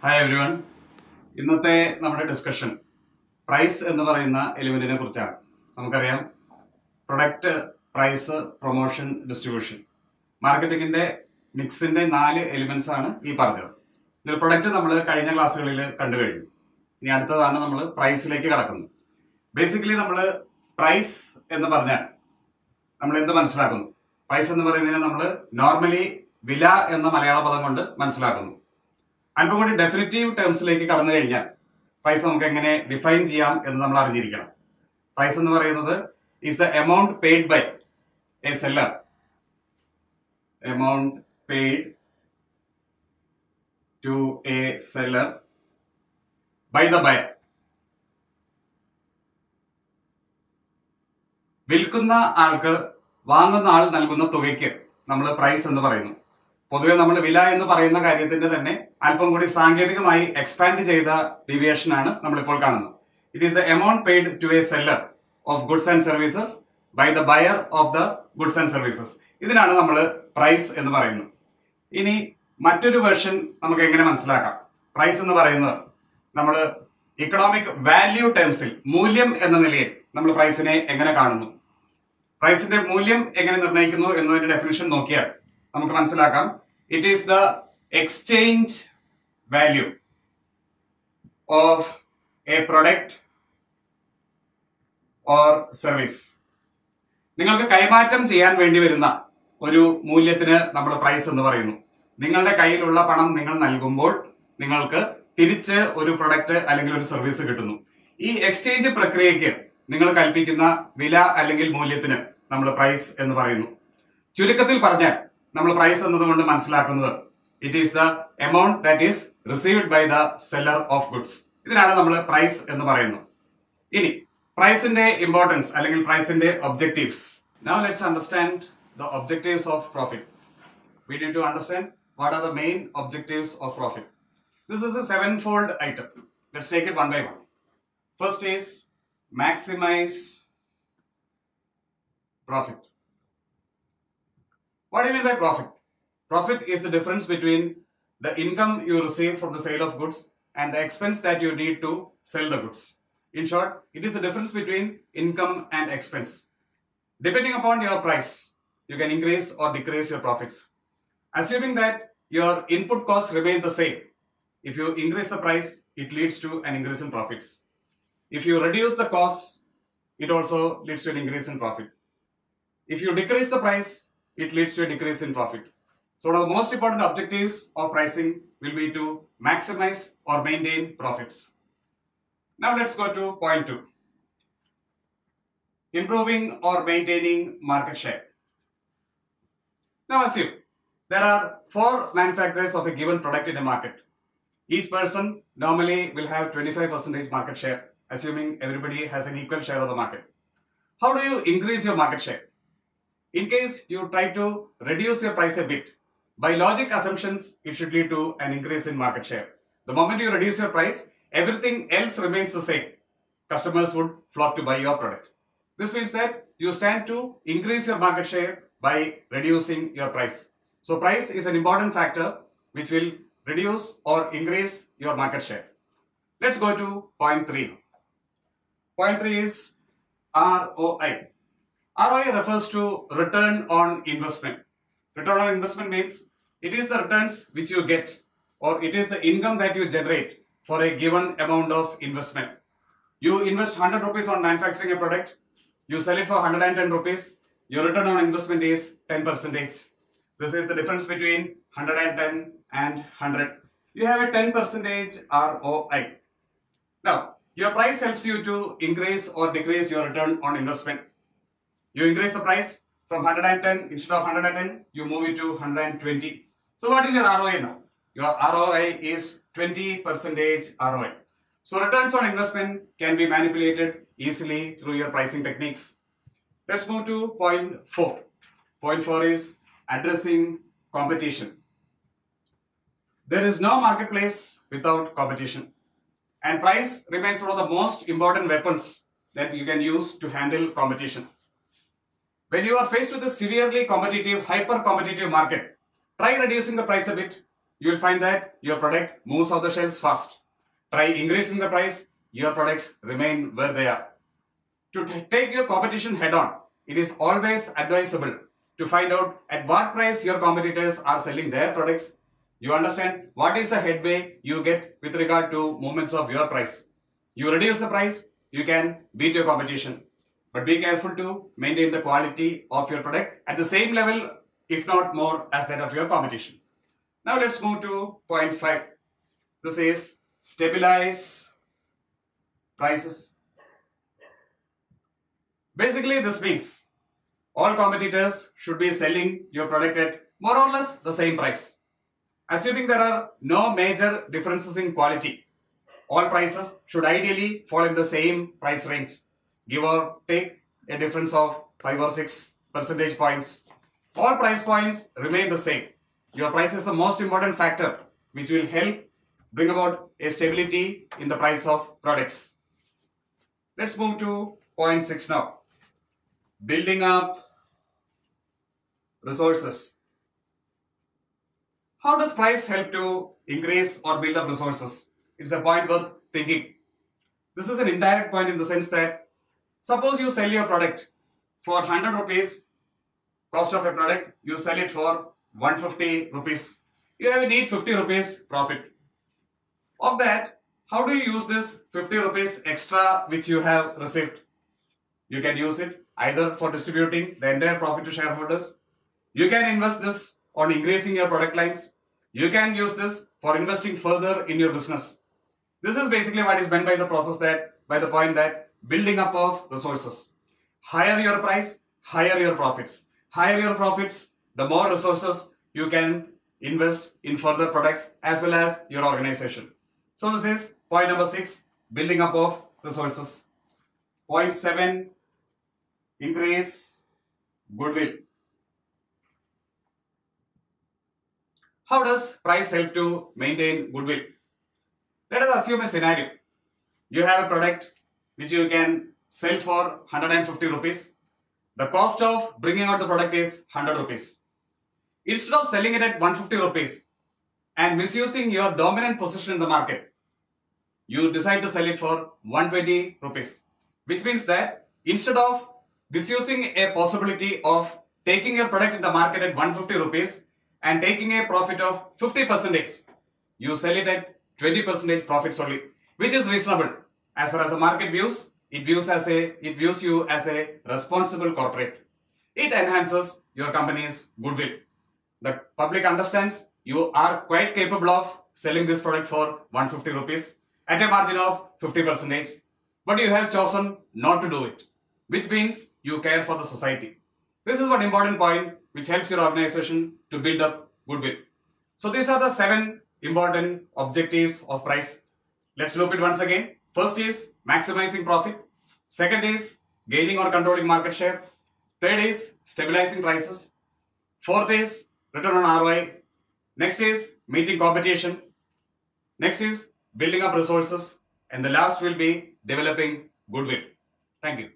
Hi everyone. ഇന്നത്തെ നമ്മുടെ discussion price എന്ന് പറയുന്ന എലിമെന്റിനെ കുറിച്ചാണ്. നമുക്കറിയാം പ്രൊഡക്റ്റ്, പ്രൈസ്, പ്രൊമോഷൻ, ഡിസ്ട്രിബ്യൂഷൻ, മാർക്കറ്റിംഗിന്റെ മിക്സിന്റെ 4 എലിമെന്റ്സ് ആണ് ഈ പറഞ്ഞത്. ഇതിൽ പ്രൊഡക്റ്റ് നമ്മൾ കഴിഞ്ഞ ക്ലാസ്സുകളിൽ കണ്ടു കഴിഞ്ഞു. ഇനി അടുത്തതാണ് നമ്മൾ പ്രൈസിലേക്ക് കടക്കുന്നത്. ബേസിക്കലി നമ്മൾ പ്രൈസ് എന്ന് പറഞ്ഞാൽ നമ്മൾ എന്ത് മനസ്സിലാക്കുന്നു? പ്രൈസ് എന്ന് പറയുന്നതിനെ നമ്മൾ നോർമലി വില എന്ന മലയാള പദം കൊണ്ട് മനസ്സിലാക്കുന്നു. അല്പം കൂടി ഡെഫിനിറ്റീവ് ടേംസിലേക്ക് കടന്നു കഴിഞ്ഞാൽ പ്രൈസ് നമുക്ക് എങ്ങനെ ഡിഫൈൻ ചെയ്യാം എന്ന് നമ്മൾ അറിഞ്ഞിരിക്കണം. പ്രൈസ് എന്ന് പറയുന്നത് is the amount paid by a seller, amount paid to a seller by the buyer. വിൽക്കുന്ന ആൾക്ക് വാങ്ങുന്ന ആൾ നൽകുന്ന തുകയ്ക്ക് നമ്മൾ പ്രൈസ് എന്ന് പറയുന്നു. പൊതുവെ നമ്മൾ വില എന്ന് പറയുന്ന കാര്യത്തിന്റെ തന്നെ അല്പം കൂടി സാങ്കേതികമായി എക്സ്പാൻഡ് ചെയ്ത ഡീവിയേഷൻ ആണ് നമ്മളിപ്പോൾ കാണുന്നത്. It is the amount paid to a seller of goods and services by the buyer of the goods and services. ഇതിനാണ് നമ്മൾ പ്രൈസ് എന്ന് പറയുന്നത്. ഇനി മറ്റൊരു വേർഷൻ നമുക്ക് എങ്ങനെ മനസ്സിലാക്കാം? പ്രൈസ് എന്ന് പറയുന്നത് നമ്മൾ ഇക്കണോമിക് വാല്യൂ ടേംസിൽ, മൂല്യം എന്ന നിലയിൽ നമ്മൾ പ്രൈസിനെ എങ്ങനെ കാണുന്നു, പ്രൈസിന്റെ മൂല്യം എങ്ങനെ നിർണ്ണയിക്കുന്നു എന്നതിന്റെ ഡെഫിനിഷൻ നോക്കിയാൽ നമുക്ക് മനസ്സിലാക്കാം. It is the exchange value of A product or service. നിങ്ങൾക്ക് കൈമാറ്റം ചെയ്യാൻ വേണ്ടി വരുന്ന ഒരു മൂല്യത്തിന് നമ്മൾ പ്രൈസ് എന്ന് പറയുന്നു. നിങ്ങളുടെ കയ്യിലുള്ള പണം നിങ്ങൾ നൽകുമ്പോൾ നിങ്ങൾക്ക് തിരിച്ച് ഒരു പ്രൊഡക്റ്റ് അല്ലെങ്കിൽ ഒരു സർവീസ് കിട്ടുന്നു. ഈ എക്സ്ചേഞ്ച് പ്രക്രിയയ്ക്ക് നിങ്ങൾ കൽപ്പിക്കുന്ന വില അല്ലെങ്കിൽ മൂല്യത്തിന് നമ്മൾ പ്രൈസ് എന്ന് പറയുന്നു. ചുരുക്കത്തിൽ പറഞ്ഞാൽ നമ്മൾ പ്രൈസ് എന്നതുകൊണ്ട് മനസ്സിലാക്കുന്നത് it is the amount that is received by the seller of goods. ഇതിനാണ് നമ്മൾ പ്രൈസ് എന്ന് പറയുന്നത്. ഇനി പ്രൈസിന്റെ ഇമ്പോർട്ടൻസ് അല്ലെങ്കിൽ പ്രൈസിന്റെ objectives. Now let's understand the objectives of profit. We need to understand what are the main objectives of profit. This is a 7-fold item. Let's take it one by one. First is maximize profit. What do you mean by profit? Profit is the difference between the income you receive from the sale of goods and the expense that you need to sell the goods. In short, it is the difference between income and expense. Depending upon your price, you can increase or decrease your profits. Assuming that your input costs remain the same, if you increase the price, it leads to an increase in profits. If you reduce the costs, it also leads to an increase in profit. If you decrease the price, it leads to a decrease in profit. So one of the most important objectives of pricing will be to maximize or maintain profits. Now let's go to point 2. Improving or maintaining market share. Now assume there are 4 manufacturers of a given product in a market. Each person normally will have 25% market share, assuming everybody has an equal share of the market. How do you increase your market share? In case you try to reduce your price a bit, by logic assumptions, it should lead to an increase in market share. The moment you reduce your price, everything else remains the same. Customers would flock to buy your product. This means that you stand to increase your market share by reducing your price. So price is an important factor which will reduce or increase your market share. Let's go to point 3. Point 3 is ROI. ROI refers to return on investment. Return on investment means it is the returns which you get, or it is the income that you generate for a given amount of investment. You invest 100 rupees on manufacturing a product, you sell it for 110 rupees, your return on investment is 10%. This is the difference between 110 and 100. You have a 10% ROI. Now, your price helps you to increase or decrease your return on investment. You increase the price from 110, instead of 110, you move it to 120. So what is your ROI now? Your ROI is 20% ROI. So returns on investment can be manipulated easily through your pricing techniques. Let's move to point 4. Point 4 is addressing competition. There is no marketplace without competition. And price remains one of the most important weapons that you can use to handle competition. When you are faced with a severely competitive, hyper-competitive market, try reducing the price a bit you will find that your product moves off the shelves fast. Try increasing the price, your products remain where they are. To take your competition head on, it is always advisable to find out at what price your competitors are selling their products. You understand what is the headway you get with regard to movements of your price. You reduce the price, you can beat your competition. But be careful to maintain the quality of your product at the same level, if not more, as that of your competition. Now let's move to point 5. This is stabilize prices. Basically, this means all competitors should be selling your product at more or less the same price. Assuming there are no major differences in quality, all prices should ideally fall in the same price range, give or take a difference of 5 or 6 percentage points. All price points remain the same. Your price is the most important factor which will help bring about a stability in the price of products. Let's move to point 6 now. Building up resources. How does price help to increase or build up resources? It's a point worth thinking. This is an indirect point in the sense that suppose you sell your product for 100 rupees, cost of a product, you sell it for 150 rupees. You have need 50 rupees profit. Of that, how do you use this 50 rupees extra which you have received? You can use it either for distributing the entire profit to shareholders. You can invest this on increasing your product lines. You can use this for investing further in your business. This is basically what is meant by the process by the point that building up of resources. Higher your price, higher your profits. Higher your profits, the more resources you can invest in further products as well as your organization. So this is point number 6, building up of resources. Point 7, increase goodwill. How does price help to maintain goodwill? Let us assume a scenario. You have a product which you can sell for 150 rupees. The cost of bringing out the product is 100 rupees. Instead of selling it at 150 rupees and misusing your dominant position in the market, you decide to sell it for 120 rupees. Which means that instead of misusing a possibility of taking your product in the market at 150 rupees and taking a profit of 50%, you sell it at 20% profits only, which is reasonable. As far as the market views, it views you as a responsible corporate. It enhances your company's goodwill. The public understands you are quite capable of selling this product for 150 rupees at a margin of 50%, but you have chosen not to do it, which means you care for the society. This is one important point which helps your organization to build up goodwill. So these are the 7 important objectives of price. Let's look at it once again. First is maximizing profit. Second is gaining or controlling market share. Third is stabilizing prices. Fourth is return on ROI. Next is meeting competition. Next is building up resources. And the last will be developing goodwill. Thank you.